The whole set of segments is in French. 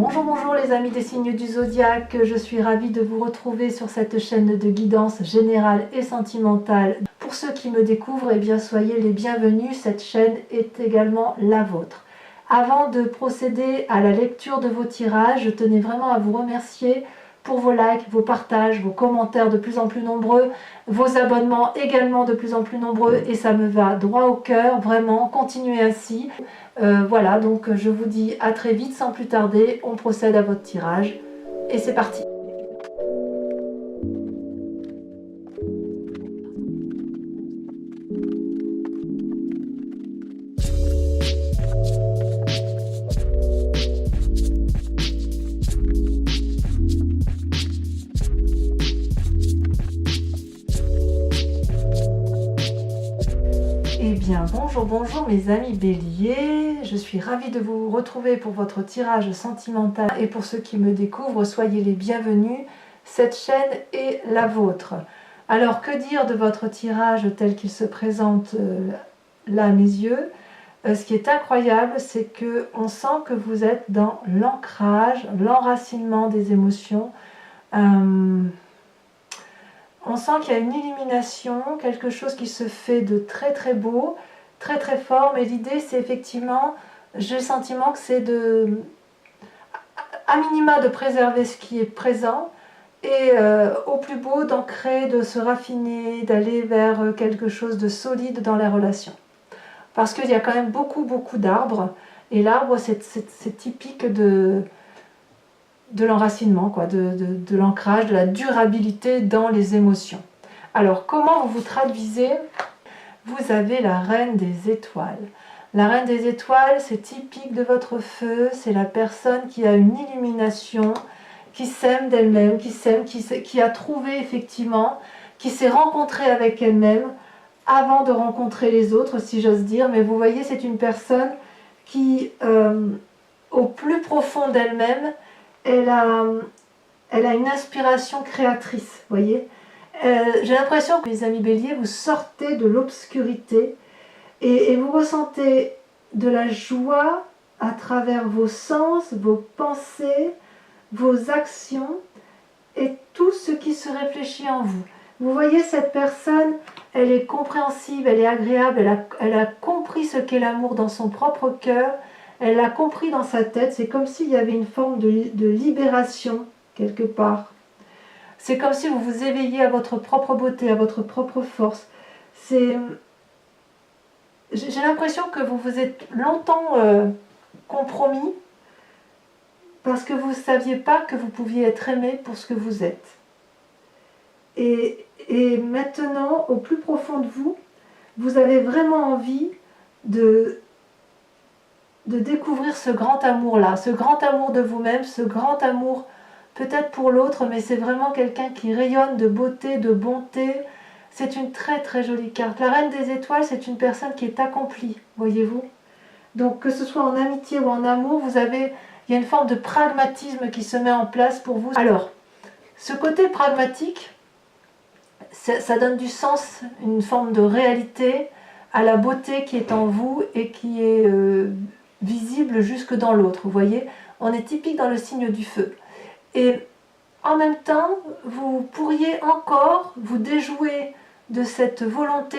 Bonjour, bonjour les amis des signes du zodiaque, je suis ravie de vous retrouver sur cette chaîne de guidance générale et sentimentale. Pour ceux qui me découvrent, eh bien soyez les bienvenus, cette chaîne est également la vôtre. Avant de procéder à la lecture de vos tirages, je tenais vraiment à vous remercier pour vos likes, vos partages, vos commentaires de plus en plus nombreux, vos abonnements également de plus en plus nombreux et ça me va droit au cœur, vraiment, continuez ainsi. Voilà, donc je vous dis à très vite sans plus tarder, on procède à votre tirage et c'est parti. Eh bien, bonjour, bonjour mes amis béliers, je suis ravie de vous retrouver pour votre tirage sentimental et pour ceux qui me découvrent, soyez les bienvenus, cette chaîne est la vôtre. Alors, que dire de votre tirage tel qu'il se présente là à mes yeux? Ce qui est incroyable, c'est qu'on sent que vous êtes dans l'ancrage, l'enracinement des émotions. On sent qu'il y a une illumination, quelque chose qui se fait de très très beau, très très fort, mais l'idée c'est effectivement, j'ai le sentiment que c'est à minima de préserver ce qui est présent et au plus beau d'ancrer, de se raffiner, d'aller vers quelque chose de solide dans la relation. Parce qu'il y a quand même beaucoup d'arbres, et l'arbre c'est typique de l'enracinement, de l'ancrage, de la durabilité dans les émotions. Alors, comment vous vous traduisez? Vous avez la reine des étoiles. La reine des étoiles, c'est typique de votre feu, c'est la personne qui a une illumination, qui s'aime d'elle-même, qui a trouvé effectivement, qui s'est rencontrée avec elle-même avant de rencontrer les autres, si j'ose dire. Mais vous voyez, c'est une personne qui, au plus profond d'elle-même, elle a une inspiration créatrice, voyez. J'ai l'impression que les amis béliers, vous sortez de l'obscurité et vous ressentez de la joie à travers vos sens, vos pensées, vos actions et tout ce qui se réfléchit en vous. Vous voyez, cette personne, elle est compréhensive, elle est agréable, elle a compris ce qu'est l'amour dans son propre cœur. Elle l'a compris dans sa tête, c'est comme s'il y avait une forme de libération quelque part. C'est comme si vous vous éveilliez à votre propre beauté, à votre propre force. J'ai l'impression que vous vous êtes longtemps compromis parce que vous ne saviez pas que vous pouviez être aimé pour ce que vous êtes. Et maintenant, au plus profond de vous, vous avez vraiment envie de découvrir ce grand amour-là, ce grand amour de vous-même, ce grand amour peut-être pour l'autre, mais c'est vraiment quelqu'un qui rayonne de beauté, de bonté. C'est une très très jolie carte. La reine des étoiles, c'est une personne qui est accomplie, voyez-vous. Donc que ce soit en amitié ou en amour, il y a une forme de pragmatisme qui se met en place pour vous. Alors, ce côté pragmatique, ça donne du sens, une forme de réalité à la beauté qui est en vous et qui est visible jusque dans l'autre, vous voyez. On est typique dans le signe du feu. Et en même temps, vous pourriez encore vous déjouer de cette volonté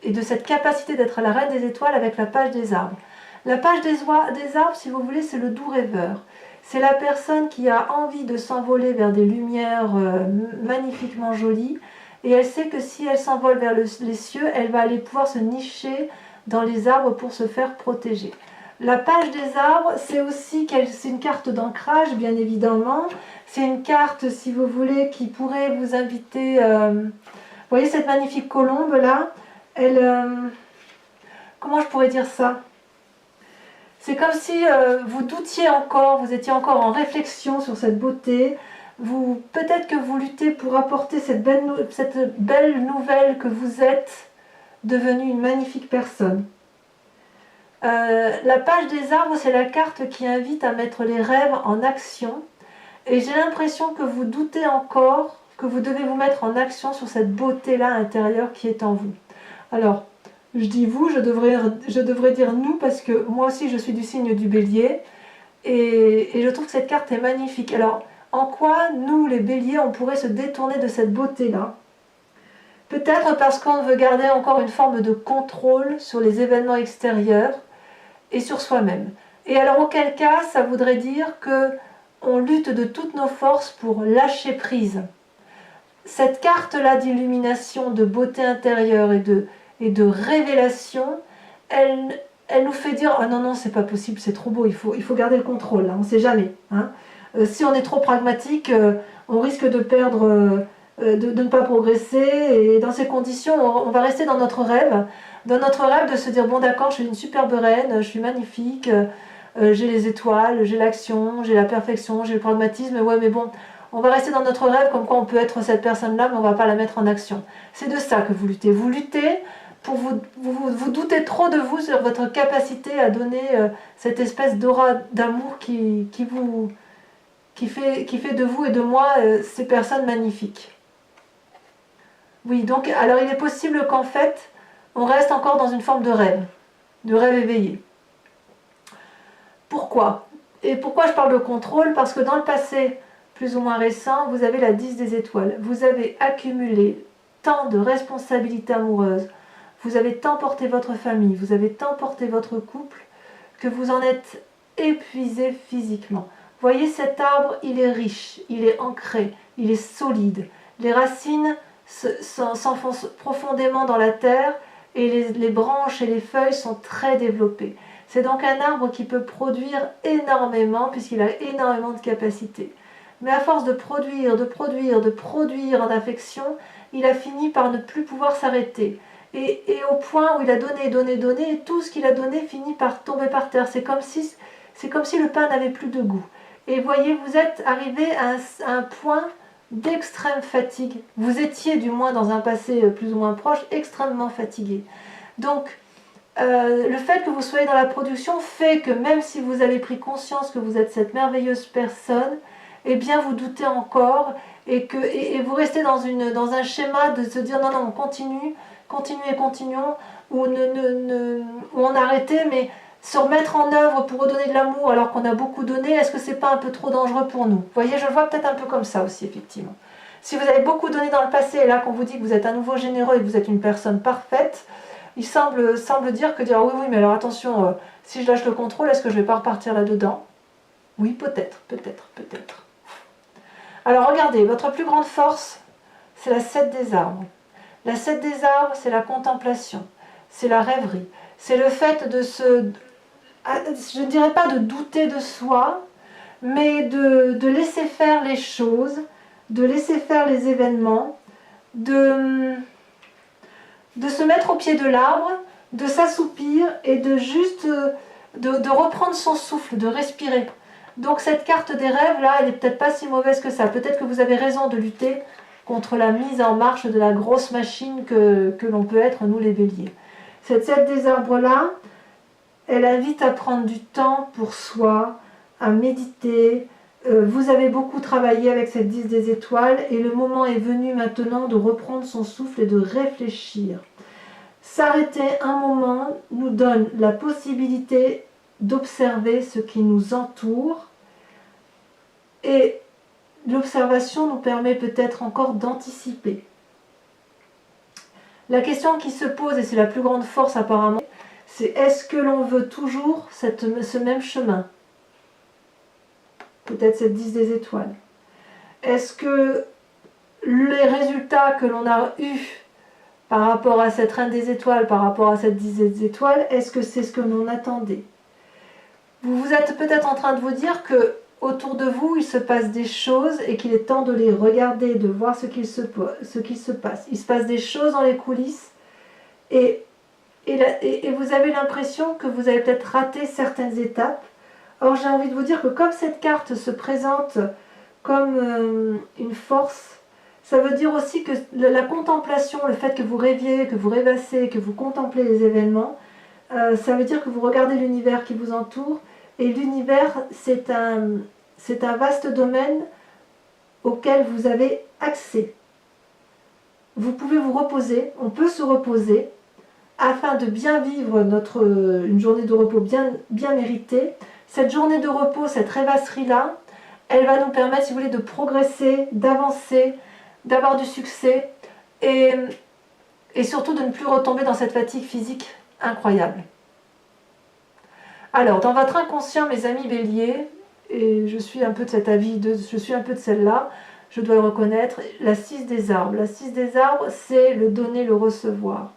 et de cette capacité d'être la reine des étoiles avec la page des arbres. La page des arbres, si vous voulez, c'est le doux rêveur. C'est la personne qui a envie de s'envoler vers des lumières magnifiquement jolies. Et elle sait que si elle s'envole vers les cieux, elle va aller pouvoir se nicher dans les arbres pour se faire protéger. La page des arbres, c'est aussi c'est une carte d'ancrage, bien évidemment. C'est une carte, si vous voulez, qui pourrait vous inviter... vous voyez cette magnifique colombe là? Comment je pourrais dire ça? C'est comme si vous doutiez encore, vous étiez encore en réflexion sur cette beauté. Peut-être que vous luttez pour apporter cette belle nouvelle que vous êtes devenue une magnifique personne. La page des arbres, c'est la carte qui invite à mettre les rêves en action. Et j'ai l'impression que vous doutez encore, que vous devez vous mettre en action sur cette beauté-là intérieure qui est en vous. Alors, je dis vous, je devrais dire nous, parce que moi aussi je suis du signe du bélier. Et je trouve que cette carte est magnifique. Alors, en quoi, nous, les béliers, on pourrait se détourner de cette beauté-là? Peut-être parce qu'on veut garder encore une forme de contrôle sur les événements extérieurs et sur soi-même. Et alors, auquel cas, ça voudrait dire que on lutte de toutes nos forces pour lâcher prise. Cette carte-là d'illumination, de beauté intérieure et de révélation, elle nous fait dire « Ah non, non, c'est pas possible, c'est trop beau, il faut garder le contrôle, là, on ne sait jamais. Hein. Si on est trop pragmatique, on risque de perdre, de ne pas progresser, et dans ces conditions, on va rester dans notre rêve de se dire « Bon d'accord, je suis une superbe reine, je suis magnifique, j'ai les étoiles, j'ai l'action, j'ai la perfection, j'ai le pragmatisme, ouais mais bon, on va rester dans notre rêve comme quoi on peut être cette personne-là, mais on ne va pas la mettre en action. » C'est de ça que vous luttez. Vous luttez pour vous doutez trop de vous sur votre capacité à donner cette espèce d'aura d'amour qui fait de vous et de moi ces personnes magnifiques. Oui, donc alors il est possible qu'en fait, on reste encore dans une forme de rêve éveillé. Pourquoi? Et pourquoi je parle de contrôle? Parce que dans le passé, plus ou moins récent, vous avez la 10 des étoiles. Vous avez accumulé tant de responsabilités amoureuses, vous avez tant porté votre famille, vous avez tant porté votre couple, que vous en êtes épuisé physiquement. Voyez, cet arbre, il est riche, il est ancré, il est solide. Les racines s'enfoncent profondément dans la terre et les branches et les feuilles sont très développées. C'est donc un arbre qui peut produire énormément puisqu'il a énormément de capacités. Mais à force de produire en affection, il a fini par ne plus pouvoir s'arrêter. Et au point où il a donné, et tout ce qu'il a donné finit par tomber par terre. C'est comme si le pain n'avait plus de goût. Et voyez, vous êtes arrivé à un point d'extrême fatigue. Vous étiez, du moins dans un passé plus ou moins proche, extrêmement fatigué. Donc, le fait que vous soyez dans la production fait que même si vous avez pris conscience que vous êtes cette merveilleuse personne, eh bien vous doutez encore et vous restez dans un schéma de se dire non, non, on continuons, ou on a arrêté, mais se remettre en œuvre pour redonner de l'amour alors qu'on a beaucoup donné, est-ce que c'est pas un peu trop dangereux pour nous? Vous voyez, je le vois peut-être un peu comme ça aussi, effectivement. Si vous avez beaucoup donné dans le passé, et là qu'on vous dit que vous êtes à nouveau généreux et que vous êtes une personne parfaite, il semble dire que dire oui, oui, mais alors attention, si je lâche le contrôle, est-ce que je ne vais pas repartir là-dedans? Oui, peut-être. Alors regardez, votre plus grande force, c'est la 7 des arbres. La 7 des arbres, c'est la contemplation, c'est la rêverie, c'est le fait de je ne dirais pas de douter de soi, mais de laisser faire les choses, de laisser faire les événements, de se mettre au pied de l'arbre, de s'assoupir et de juste de reprendre son souffle, de respirer. Donc cette carte des rêves, là, elle n'est peut-être pas si mauvaise que ça. Peut-être que vous avez raison de lutter contre la mise en marche de la grosse machine que l'on peut être, nous les béliers. Cette 7 des arbres-là, elle invite à prendre du temps pour soi, à méditer. Vous avez beaucoup travaillé avec cette 10 des étoiles et le moment est venu maintenant de reprendre son souffle et de réfléchir. S'arrêter un moment nous donne la possibilité d'observer ce qui nous entoure et l'observation nous permet peut-être encore d'anticiper. La question qui se pose, et c'est la plus grande force apparemment, c'est est-ce que l'on veut toujours ce même chemin? Peut-être cette 10 des étoiles. Est-ce que les résultats que l'on a eus par rapport à cette reine des étoiles, par rapport à cette 10 des étoiles, est-ce que c'est ce que l'on attendait? Vous êtes peut-être en train de vous dire que autour de vous, il se passe des choses et qu'il est temps de les regarder, de voir ce qu'il se passe. Il se passe des choses dans les coulisses et vous avez l'impression que vous avez peut-être raté certaines étapes. Or, j'ai envie de vous dire que comme cette carte se présente comme une force, ça veut dire aussi que la contemplation, le fait que vous rêviez, que vous rêvassez, que vous contemplez les événements, ça veut dire que vous regardez l'univers qui vous entoure. Et l'univers, c'est un vaste domaine auquel vous avez accès. Vous pouvez vous reposer, on peut se reposer, afin de bien vivre une journée de repos bien méritée. cette journée de repos, cette rêvasserie-là, elle va nous permettre, si vous voulez, de progresser, d'avancer, d'avoir du succès et surtout de ne plus retomber dans cette fatigue physique incroyable. Alors, dans votre inconscient, mes amis béliers, et je suis un peu de cet avis, je suis un peu de celle-là, je dois le reconnaître, la 6 des arbres. La 6 des arbres, c'est le donner, le recevoir.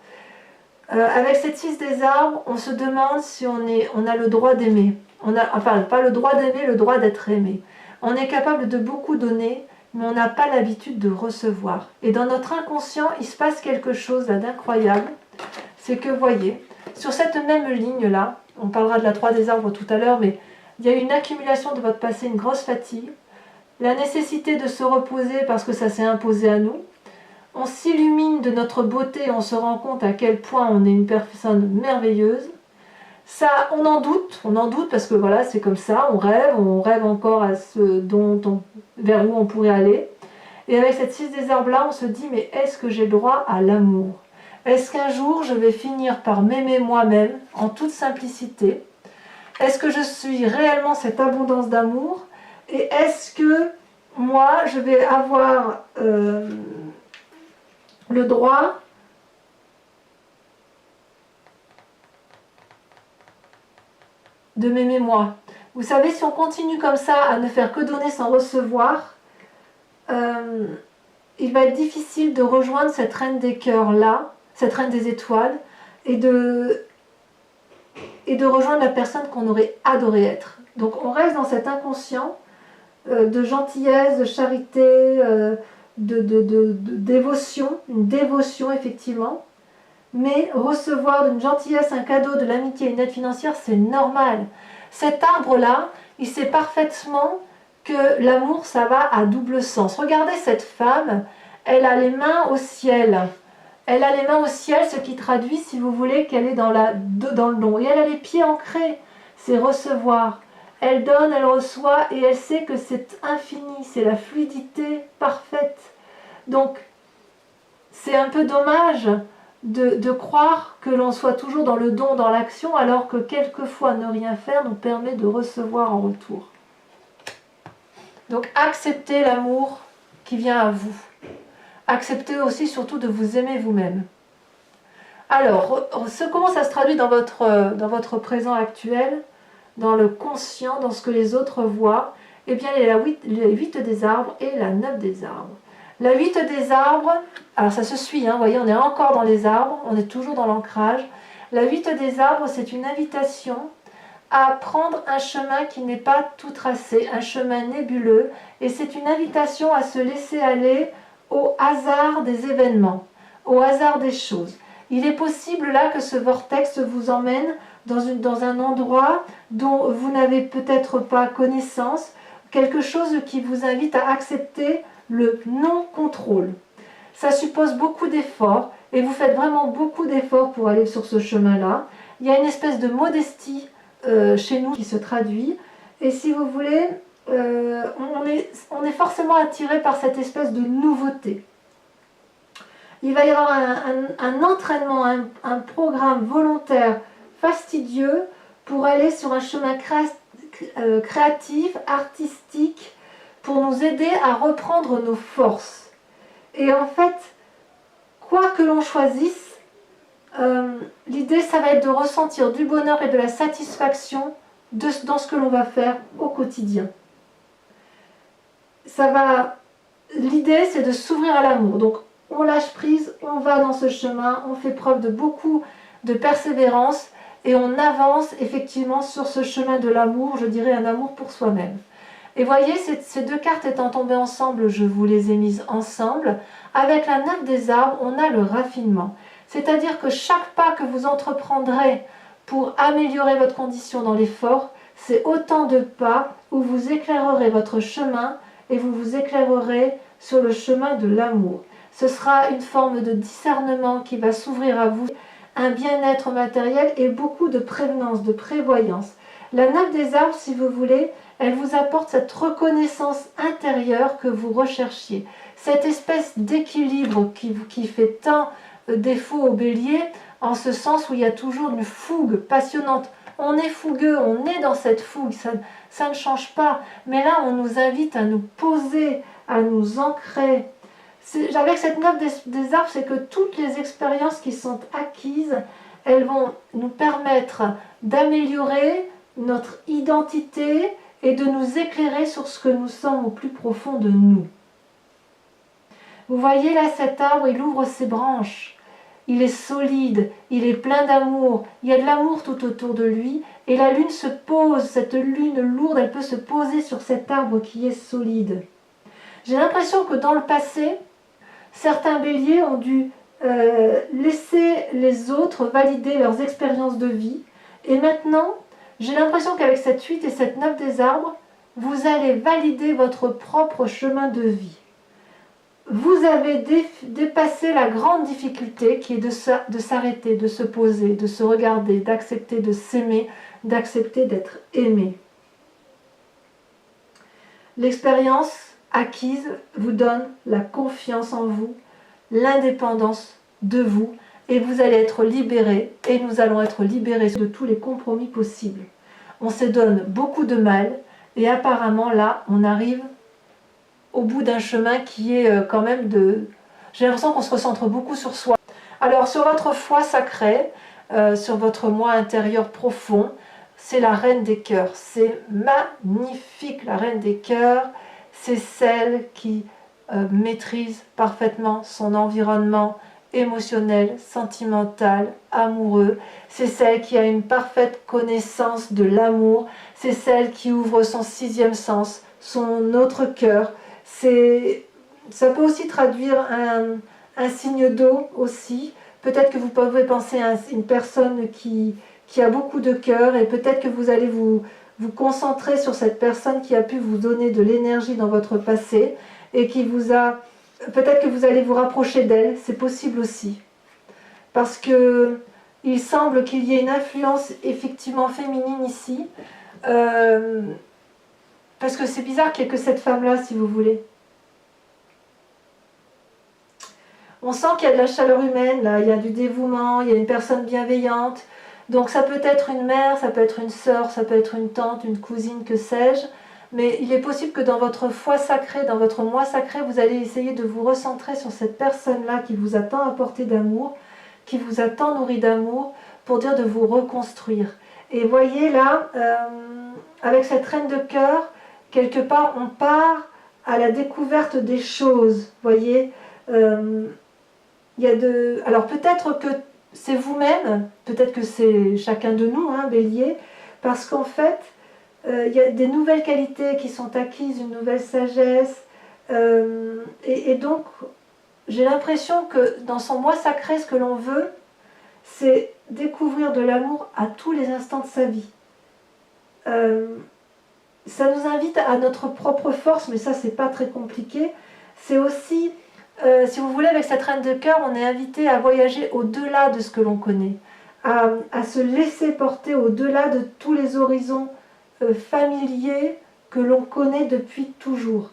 Avec cette 6 des arbres, on se demande si on a le droit d'aimer. Enfin, pas le droit d'aimer, le droit d'être aimé. On est capable de beaucoup donner, mais on n'a pas l'habitude de recevoir. Et dans notre inconscient, il se passe quelque chose là d'incroyable. C'est que, voyez, sur cette même ligne-là, on parlera de la 3 des arbres tout à l'heure, mais il y a une accumulation de votre passé, une grosse fatigue, la nécessité de se reposer parce que ça s'est imposé à nous. On s'illumine de notre beauté, on se rend compte à quel point on est une personne merveilleuse. Ça, on en doute parce que voilà, c'est comme ça, on rêve encore à ce vers où on pourrait aller. Et avec cette 6 des arbres-là, on se dit, mais est-ce que j'ai droit à l'amour? Est-ce qu'un jour, je vais finir par m'aimer moi-même, en toute simplicité? Est-ce que je suis réellement cette abondance d'amour? Et est-ce que moi, je vais avoir le droit de m'aimer moi? Vous savez, si on continue comme ça à ne faire que donner sans recevoir, il va être difficile de rejoindre cette reine des cœurs là, cette reine des étoiles, et de rejoindre la personne qu'on aurait adoré être. Donc on reste dans cet inconscient de gentillesse, de charité, de dévotion, une dévotion effectivement, mais recevoir d'une gentillesse un cadeau, de l'amitié, une aide financière, c'est normal. Cet arbre-là, il sait parfaitement que l'amour, ça va à double sens. Regardez cette femme, elle a les mains au ciel. Elle a les mains au ciel, ce qui traduit, si vous voulez, qu'elle est dans le don. Et elle a les pieds ancrés, c'est recevoir. Elle donne, elle reçoit, et elle sait que c'est infini, c'est la fluidité parfaite. Donc, c'est un peu dommage de croire que l'on soit toujours dans le don, dans l'action, alors que quelquefois ne rien faire nous permet de recevoir en retour. Donc, acceptez l'amour qui vient à vous. Acceptez aussi surtout de vous aimer vous-même. Alors, comment ça se traduit dans votre présent actuel, dans le conscient, dans ce que les autres voient? Eh bien, il y a les 8 des arbres et la 9 des arbres. La 8 des arbres, alors ça se suit, vous voyez, on est encore dans les arbres, on est toujours dans l'ancrage. La 8 des arbres, c'est une invitation à prendre un chemin qui n'est pas tout tracé, un chemin nébuleux, et c'est une invitation à se laisser aller au hasard des événements, au hasard des choses. Il est possible là que ce vortex vous emmène dans un endroit dont vous n'avez peut-être pas connaissance, quelque chose qui vous invite à accepter le non-contrôle. Ça suppose beaucoup d'efforts, et vous faites vraiment beaucoup d'efforts pour aller sur ce chemin-là. Il y a une espèce de modestie chez nous qui se traduit, et si vous voulez, on est forcément attiré par cette espèce de nouveauté. Il va y avoir un entraînement, un programme volontaire fastidieux pour aller sur un chemin créatif, artistique, pour nous aider à reprendre nos forces. Et en fait, quoi que l'on choisisse, l'idée, ça va être de ressentir du bonheur et de la satisfaction dans ce que l'on va faire au quotidien. L'idée, c'est de s'ouvrir à l'amour. Donc, on lâche prise, on va dans ce chemin, on fait preuve de beaucoup de persévérance et on avance effectivement sur ce chemin de l'amour, je dirais un amour pour soi-même. Et voyez, ces deux cartes étant tombées ensemble, je vous les ai mises ensemble. Avec la 9 des arbres, on a le raffinement. C'est-à-dire que chaque pas que vous entreprendrez pour améliorer votre condition dans l'effort, c'est autant de pas où vous éclairerez votre chemin et vous vous éclairerez sur le chemin de l'amour. Ce sera une forme de discernement qui va s'ouvrir à vous, un bien-être matériel et beaucoup de prévenance, de prévoyance. La 9 des arbres, si vous voulez, elle vous apporte cette reconnaissance intérieure que vous recherchiez. Cette espèce d'équilibre qui fait tant défaut au bélier, en ce sens où il y a toujours une fougue passionnante On est fougueux, on est dans cette fougue, ça ne change pas. Mais là, on nous invite à nous poser, à nous ancrer. Avec cette note des arbres, c'est que toutes les expériences qui sont acquises, elles vont nous permettre d'améliorer notre identité et de nous éclairer sur ce que nous sommes au plus profond de nous. Vous voyez là cet arbre, il ouvre ses branches. Il est solide, il est plein d'amour, il y a de l'amour tout autour de lui, et la lune se pose, cette lune lourde, elle peut se poser sur cet arbre qui est solide. J'ai l'impression que dans le passé, certains béliers ont dû laisser les autres valider leurs expériences de vie, et maintenant, j'ai l'impression qu'avec cette 8 et cette 9 des arbres, vous allez valider votre propre chemin de vie. Vous avez dépassé la grande difficulté qui est de s'arrêter, de se poser, de se regarder, d'accepter de s'aimer, d'accepter d'être aimé. L'expérience acquise vous donne la confiance en vous, l'indépendance de vous, et vous allez être libérés, et nous allons être libérés de tous les compromis possibles. On se donne beaucoup de mal, et apparemment là, on arrive au bout d'un chemin qui est quand même de... J'ai l'impression qu'on se recentre beaucoup sur soi. Alors sur votre foi sacrée, sur votre moi intérieur profond, c'est la reine des cœurs. C'est magnifique, la reine des cœurs. C'est celle qui maîtrise parfaitement son environnement émotionnel, sentimental, amoureux. C'est celle qui a une parfaite connaissance de l'amour. C'est celle qui ouvre son 6e sens, son autre cœur. Ça peut aussi traduire un signe d'eau aussi. Peut-être que vous pouvez penser à une personne qui a beaucoup de cœur, et peut-être que vous allez vous concentrer sur cette personne qui a pu vous donner de l'énergie dans votre passé et qui vous a... Peut-être que vous allez vous rapprocher d'elle, c'est possible aussi. Parce que il semble qu'il y ait une influence effectivement féminine ici. Parce que c'est bizarre qu'il n'y ait que cette femme-là, si vous voulez. On sent qu'il y a de la chaleur humaine, là, il y a du dévouement, il y a une personne bienveillante. Donc ça peut être une mère, ça peut être une sœur, ça peut être une tante, une cousine, que sais-je. Mais il est possible que dans votre foi sacrée, dans votre moi sacré, vous allez essayer de vous recentrer sur cette personne-là qui vous a tant apporté d'amour, qui vous a tant nourri d'amour, pour dire de vous reconstruire. Et voyez là, avec cette reine de cœur, quelque part, on part à la découverte des choses, voyez. Alors peut-être que c'est vous-même, peut-être que c'est chacun de nous, hein, Bélier, parce qu'en fait, il y a des nouvelles qualités qui sont acquises, une nouvelle sagesse, et donc j'ai l'impression que dans son moi sacré, ce que l'on veut, c'est découvrir de l'amour à tous les instants de sa vie. Ça nous invite à notre propre force, mais ça c'est pas très compliqué. C'est aussi, si vous voulez, avec cette reine de cœur, on est invité à voyager au-delà de ce que l'on connaît, à se laisser porter au-delà de tous les horizons familiers que l'on connaît depuis toujours.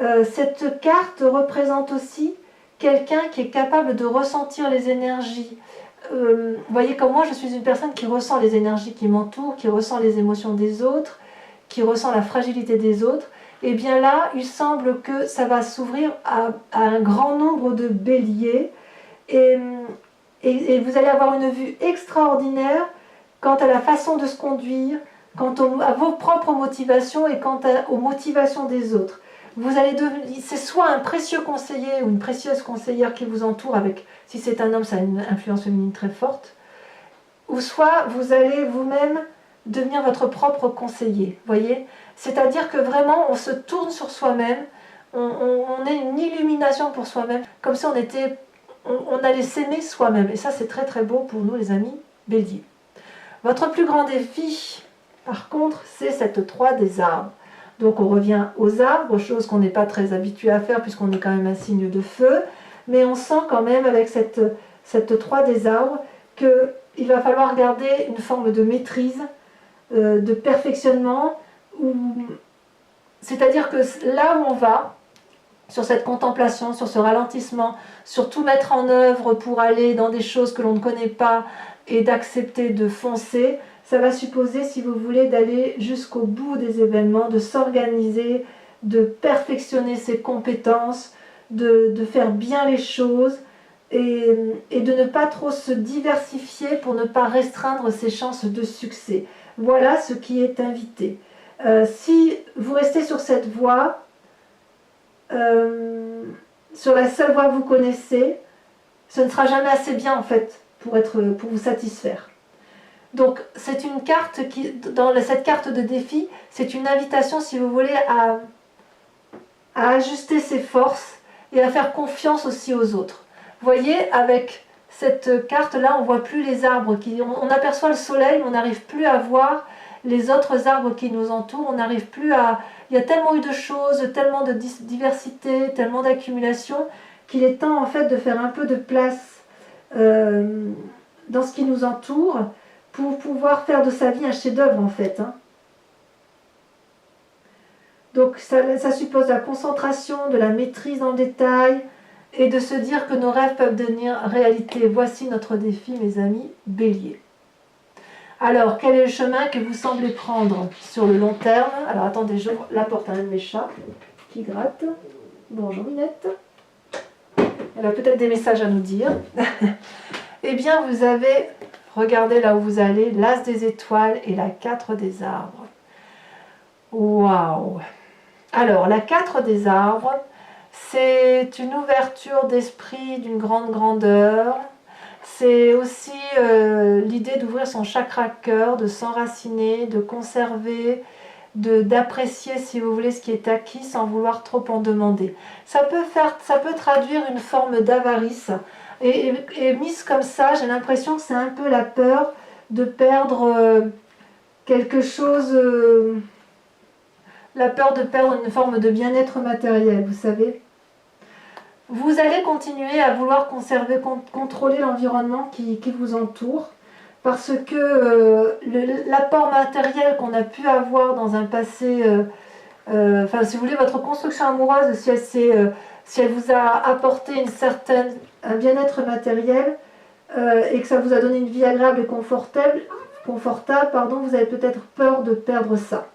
Cette carte représente aussi quelqu'un qui est capable de ressentir les énergies. Vous voyez, comme moi, je suis une personne qui ressent les énergies qui m'entourent, qui ressent les émotions des autres, qui ressent la fragilité des autres. Et bien là, il semble que ça va s'ouvrir à un grand nombre de béliers, et vous allez avoir une vue extraordinaire quant à la façon de se conduire, quant à vos propres motivations et quant aux motivations des autres. Vous allez devenir, c'est soit un précieux conseiller ou une précieuse conseillère qui vous entoure, avec, si c'est un homme, ça a une influence féminine très forte, ou soit vous allez vous-même devenir votre propre conseiller, voyez. C'est-à-dire que vraiment, on se tourne sur soi-même, on est une illumination pour soi-même, comme si on allait s'aimer soi-même. Et ça, c'est très très beau pour nous, les amis Bélier. Votre plus grand défi, par contre, c'est cette 3 des arbres. Donc on revient aux arbres, chose qu'on n'est pas très habitué à faire puisqu'on est quand même un signe de feu, mais on sent quand même avec cette 3 des arbres qu'il va falloir garder une forme de maîtrise, de perfectionnement, c'est-à-dire que là où on va, sur cette contemplation, sur ce ralentissement, sur tout mettre en œuvre pour aller dans des choses que l'on ne connaît pas et d'accepter de foncer, Ça va supposer, si vous voulez, d'aller jusqu'au bout des événements, de s'organiser, de perfectionner ses compétences, de faire bien les choses et de ne pas trop se diversifier pour ne pas restreindre ses chances de succès. Voilà ce qui est invité. Si vous restez sur cette voie, sur la seule voie que vous connaissez, ce ne sera jamais assez bien en fait pour vous satisfaire. Donc c'est une carte qui, dans cette carte de défi, c'est une invitation, si vous voulez, à ajuster ses forces et à faire confiance aussi aux autres. Vous voyez, avec cette carte-là, on ne voit plus les arbres. On aperçoit le soleil, mais on n'arrive plus à voir les autres arbres qui nous entourent. On n'arrive plus à... Il y a tellement eu de choses, tellement de diversité, tellement d'accumulation, qu'il est temps en fait de faire un peu de place dans ce qui nous entoure pour pouvoir faire de sa vie un chef-d'œuvre en fait. Donc ça suppose la concentration, de la maîtrise dans le détail et de se dire que nos rêves peuvent devenir réalité. Voici notre défi, mes amis Bélier. Alors, quel est le chemin que vous semblez prendre sur le long terme? Alors, attendez, j'ouvre la porte à un de mes chats qui gratte. Bonjour Minette. Elle a peut-être des messages à nous dire. Eh bien, vous avez, regardez là où vous allez, l'As des étoiles et la 4 des arbres. Waouh! Alors, la 4 des arbres, c'est une ouverture d'esprit d'une grande grandeur. C'est aussi l'idée d'ouvrir son chakra cœur, de s'enraciner, de conserver, d'apprécier, si vous voulez, ce qui est acquis sans vouloir trop en demander. Ça peut traduire une forme d'avarice. Et mise comme ça, j'ai l'impression que c'est un peu la peur de perdre quelque chose... la peur de perdre une forme de bien-être matériel, vous savez. Vous allez continuer à vouloir contrôler l'environnement qui vous entoure, parce que l'apport matériel qu'on a pu avoir dans un passé, enfin si vous voulez, votre construction amoureuse, si elle vous a apporté un bien-être matériel, et que ça vous a donné une vie agréable et confortable, vous avez peut-être peur de perdre ça.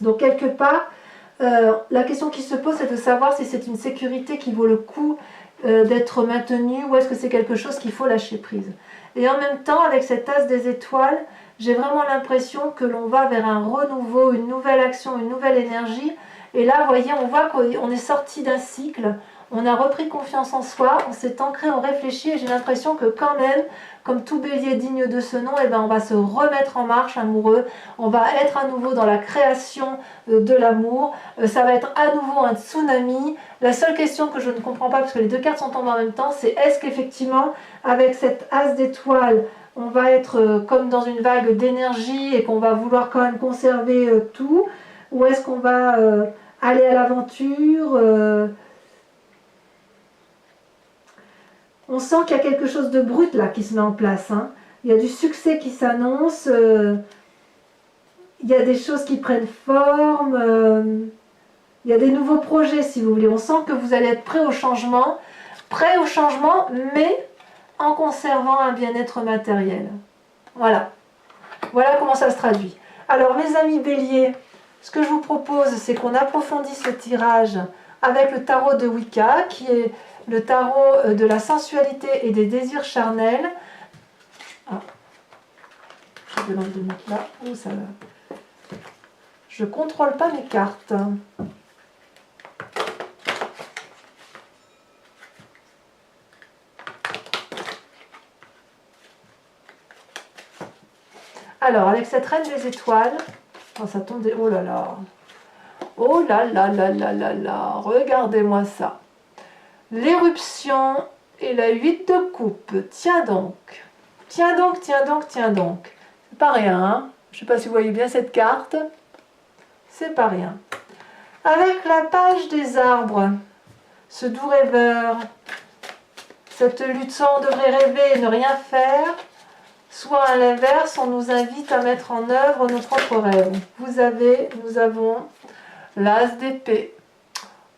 Donc quelque part, la question qui se pose, c'est de savoir si c'est une sécurité qui vaut le coup d'être maintenue ou est-ce que c'est quelque chose qu'il faut lâcher prise. Et en même temps, avec cet as des étoiles, j'ai vraiment l'impression que l'on va vers un renouveau, une nouvelle action, une nouvelle énergie. Et là, vous voyez, on voit qu'on est sorti d'un cycle, on a repris confiance en soi, on s'est ancré, on réfléchit, et j'ai l'impression que quand même, comme tout bélier digne de ce nom, eh ben, on va se remettre en marche amoureux, on va être à nouveau dans la création de l'amour, ça va être à nouveau un tsunami. La seule question que je ne comprends pas, parce que les deux cartes sont tombées en même temps, c'est est-ce qu'effectivement, avec cette as d'étoiles, on va être comme dans une vague d'énergie et qu'on va vouloir quand même conserver tout, ou est-ce qu'on va aller à l'aventure On sent qu'il y a quelque chose de brut là qui se met en place. Il y a du succès qui s'annonce, il y a des choses qui prennent forme, il y a des nouveaux projets si vous voulez. On sent que vous allez être prêt au changement, mais en conservant un bien-être matériel. Voilà. Voilà comment ça se traduit. Alors mes amis Bélier, ce que je vous propose, c'est qu'on approfondisse le tirage avec le tarot de Wicca, qui est le tarot de la sensualité et des désirs charnels. Ah, je vais l'enlever de mettre là. Oh, ça va. Je ne contrôle pas mes cartes. Alors, avec cette reine des étoiles, oh, ça tombe des... Oh là là. Oh là là là là là là. Regardez-moi ça. L'éruption et la 8 de coupe. Tiens donc. Tiens donc, tiens donc, tiens donc. C'est pas rien, hein. Je ne sais pas si vous voyez bien cette carte. C'est pas rien. Avec la page des arbres, ce doux rêveur, cette lutte sans on devrait rêver et ne rien faire, soit à l'inverse, on nous invite à mettre en œuvre nos propres rêves. Nous avons l'as d'épée.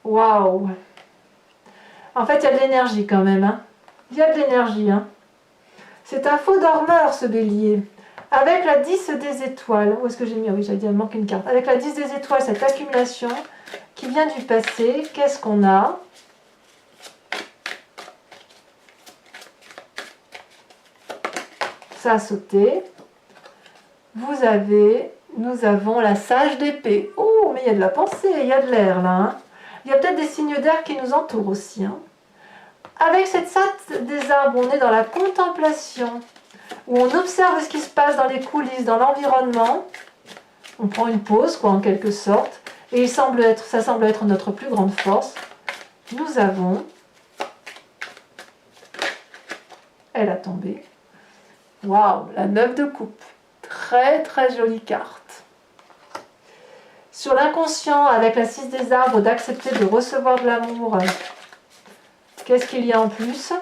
Waouh! En fait, il y a de l'énergie quand même. Il y a de l'énergie. C'est un faux dormeur, ce bélier. Avec la 10 des étoiles, où est-ce que j'ai mis? Oui, j'allais dire, il manque une carte. Avec la 10 des étoiles, cette accumulation qui vient du passé, qu'est-ce qu'on a? Ça a sauté. Nous avons la sage d'épée. Oh, mais il y a de la pensée, il y a de l'air là. Hein. Il y a peut-être des signes d'air qui nous entourent aussi. Hein. Avec cette salle des arbres, on est dans la contemplation, où on observe ce qui se passe dans les coulisses, dans l'environnement. On prend une pause, quoi, en quelque sorte. Et ça semble être notre plus grande force. Nous avons... Elle a tombé. Waouh, la 9 de coupe. Très très jolie carte. Sur l'inconscient, avec la 6 des arbres, d'accepter de recevoir de l'amour. Qu'est-ce qu'il y a en plus?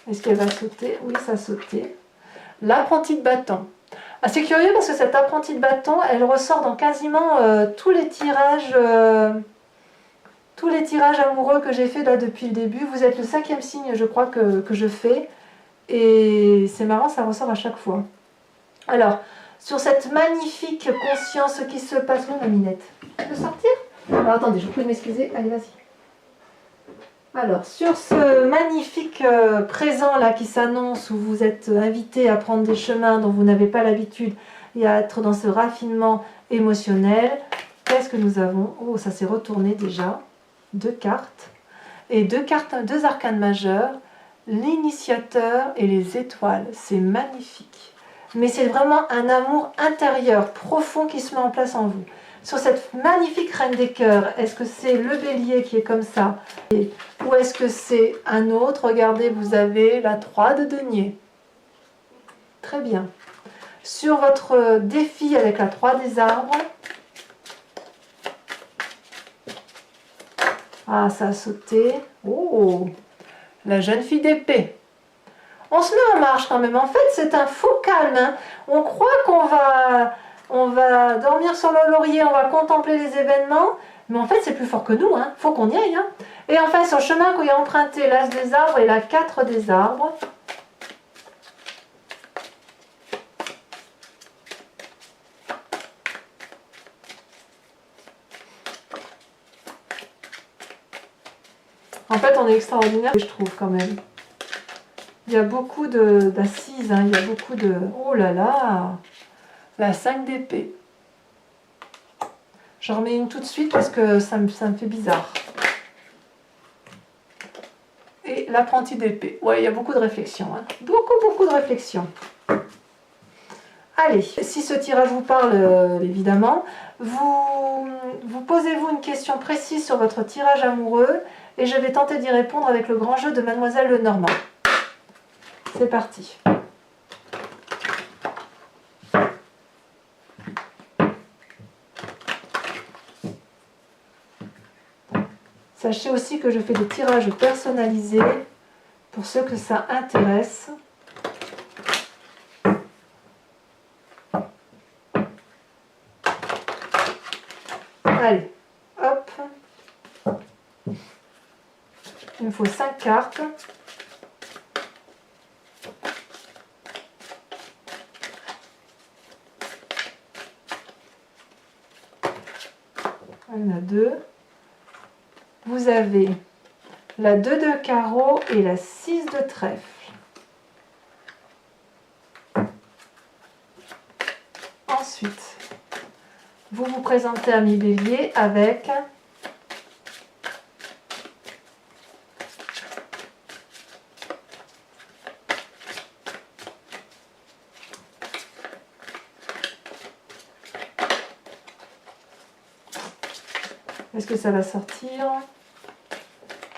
Est-ce qu'elle va sauter? Oui, ça a sauté. L'apprenti de bâton. Ah, c'est curieux parce que cette apprentie de bâton, elle ressort dans quasiment tous les tirages amoureux que j'ai fait là depuis le début. Vous êtes le 5e signe, je crois, que je fais. Et c'est marrant, ça ressort à chaque fois. Alors, sur cette magnifique conscience qui se passe... Oui, ma minette. Tu peux sortir? Alors, attendez, je vous prie de m'excuser. Allez, vas-y. Alors, sur ce magnifique présent là qui s'annonce, où vous êtes invité à prendre des chemins dont vous n'avez pas l'habitude et à être dans ce raffinement émotionnel, qu'est-ce que nous avons? Oh, ça s'est retourné déjà. 2 cartes. Et 2 arcanes majeures, l'initiateur et les étoiles. C'est magnifique. Mais c'est vraiment un amour intérieur, profond qui se met en place en vous. Sur cette magnifique reine des cœurs, est-ce que c'est le bélier qui est comme ça? Ou est-ce que c'est un autre? Regardez, vous avez la 3 de denier. Très bien. Sur votre défi avec la 3 des arbres, ah, ça a sauté. Oh, la jeune fille d'épée. On se met en marche quand même. En fait, c'est un faux calme. Hein. On croit on va dormir sur le laurier, on va contempler les événements, mais en fait, c'est plus fort que nous. Hein. Faut qu'on y aille. Hein. Et enfin, sur le chemin qu'on y a emprunté l'as des arbres et la 4 des arbres. En fait, on est extraordinaire, je trouve, quand même. Il y a beaucoup d'assises, hein, il y a beaucoup de... Oh là là! La 5 d'épée. J'en remets une tout de suite parce que ça me fait bizarre. Et l'apprenti d'épée. Ouais, il y a beaucoup de réflexion. Hein. Beaucoup de réflexion. Allez, si ce tirage vous parle, évidemment, vous posez-vous une question précise sur votre tirage amoureux et je vais tenter d'y répondre avec le grand jeu de Mademoiselle Lenormand. C'est parti. Sachez aussi que je fais des tirages personnalisés pour ceux que ça intéresse. Allez, hop. Il me faut 5 cartes. Il y en a 2. Vous avez la 2 de carreau et la 6 de trèfle. Ensuite, vous vous présentez à mi-bélier avec est-ce que ça va sortir?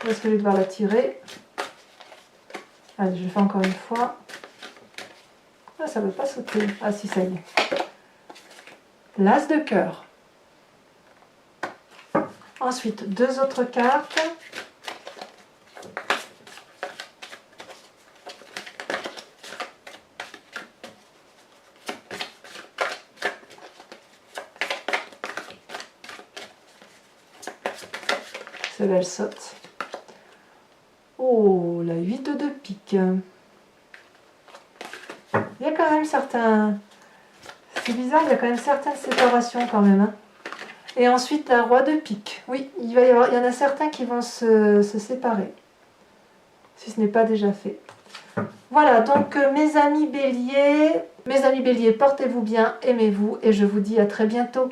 Ou est-ce que je vais devoir la tirer? Allez, je le fais encore une fois. Ah, ça ne veut pas sauter. Ah si, ça y est. L'as de cœur. Ensuite, 2 autres cartes. celle-là, elle saute. Oh, la 8 de pique. Il y a quand même certains... C'est bizarre, il y a quand même certaines séparations quand même. Hein. Et ensuite, la roi de pique. Oui, il y en a certains qui vont se séparer. Si ce n'est pas déjà fait. Voilà, donc mes amis béliers, portez-vous bien, aimez-vous et je vous dis à très bientôt.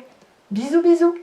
Bisous, bisous.